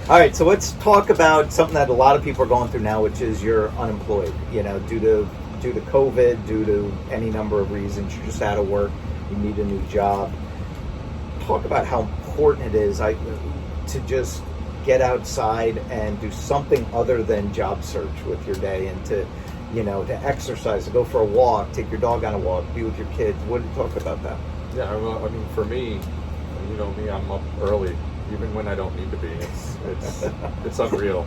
All right, so let's talk about something that a lot of people are going through now, which is you're unemployed. Due to COVID, due to any number of reasons, you're just out of work. You need a new job. Talk about how important it is to just get outside and do something other than job search with your day, and to exercise, to go for a walk, take your dog on a walk, be with your kids. What do you talk about that? Yeah, I mean, for me, you know me, I'm up early, even when I don't need to be. It's unreal.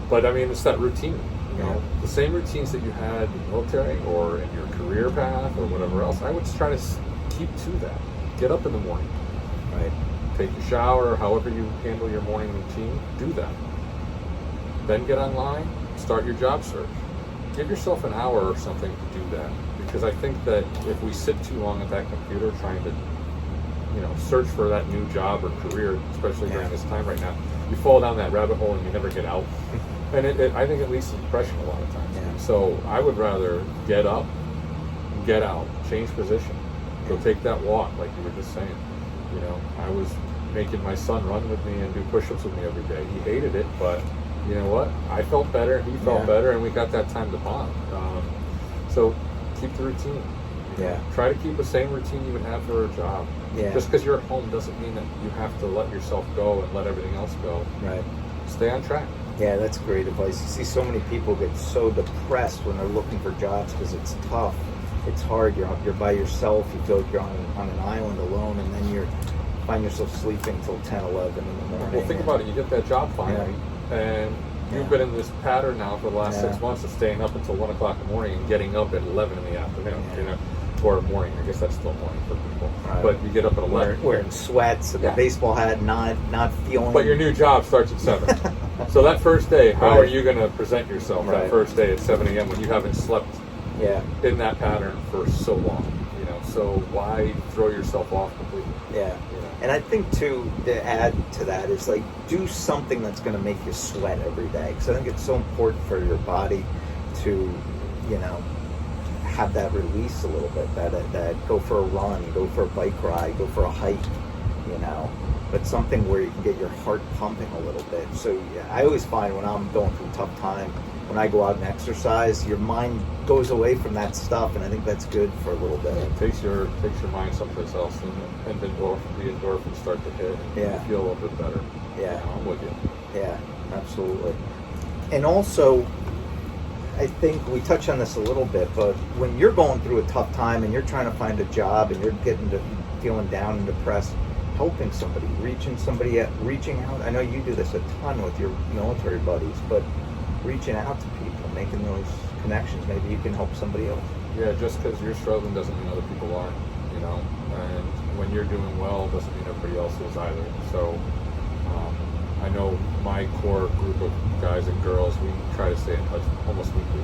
But I mean, it's that routine. You know, the same routines that you had in the military or in your career path or whatever else. I would just try to keep to that. Get up in the morning, Right. take your shower, however you handle your morning routine. Do that. Then get online, start your job search. Give yourself an hour or something to do that, because I think that if we sit too long at that computer trying to, search for that new job or career, especially during this time right now, you fall down that rabbit hole and you never get out. And I think it leads to depression a lot of times. Yeah. So I would rather get up, get out, change position, go take that walk, like you were just saying. I was making my son run with me and do push-ups with me every day. He hated it, but you know what? I felt better, he felt better, and we got that time to bond. So keep the routine. Yeah. Try to keep the same routine you would have for a job. Yeah. Just because you're at home doesn't mean that you have to let yourself go and let everything else go. Right. Stay on track. Yeah, that's great advice. You see so many people get so depressed when they're looking for jobs because it's tough. It's hard. You're by yourself. You feel like you're on an island alone, and then you find yourself sleeping till 10, 11 in the morning. Well, think about it. You get that job finally, and you've been in this pattern now for the last 6 months of staying up until 1 o'clock in the morning and getting up at 11 in the afternoon. Or morning. I guess that's still morning for people. Right. But you get up at 11. Wearing sweats and the baseball hat, not feeling. But your new job starts at 7. So that first day, how are you going to present yourself that first day at 7 a.m. when you haven't slept in that pattern for so long? So why throw yourself off completely? Yeah. And I think too, to add to that is like do something that's going to make you sweat every day, because I think it's so important for your body to have that release a little bit, that go for a run, go for a bike ride, go for a hike, but something where you can get your heart pumping a little bit. So I always find when I'm going through a tough time, when I go out and exercise, your mind goes away from that stuff, and I think that's good for a little bit. It takes your mind someplace else, and the endorphins start to hit, and you feel a little bit better. Yeah. I'm with you. Yeah, absolutely. And also, I think we touched on this a little bit, but when you're going through a tough time and you're trying to find a job and you're getting to feeling down and depressed, helping somebody, reaching out. I know you do this a ton with your military buddies, but reaching out to people, making those connections, maybe you can help somebody else. Yeah, just because you're struggling doesn't mean other people aren't, and when you're doing well doesn't mean everybody else is either. So I know my core group of guys and girls, we try to stay in touch almost weekly.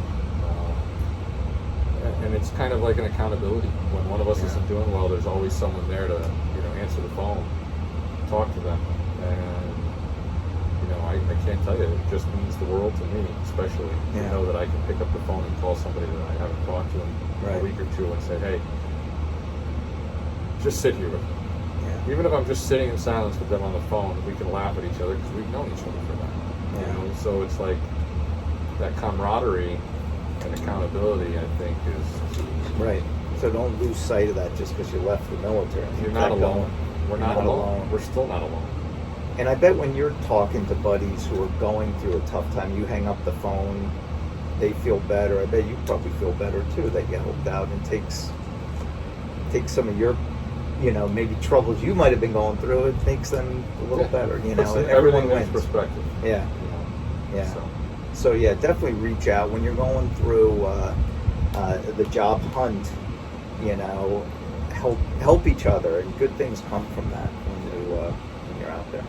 And it's kind of like an accountability. When one of us isn't doing well, there's always someone there to, answer the phone, talk to them. And, I can't tell you, it just means the world to me, especially to know that I can pick up the phone and call somebody that I haven't talked to in a week or two and say, hey, just sit here with me. Even if I'm just sitting in silence with them on the phone, we can laugh at each other because we've known each other for that. So it's like that camaraderie and accountability, I think, is key. Right. So don't lose sight of that just because you left the military. You're not alone. We're not alone. We're still not alone. And I bet when you're talking to buddies who are going through a tough time, you hang up the phone, they feel better. I bet you probably feel better too, that you helped out and takes some of your maybe troubles you might have been going through, it makes them a little better, and everyone wins. Perspective. Yeah. So yeah, definitely reach out when you're going through the job hunt. Help each other, and good things come from that when you're out there.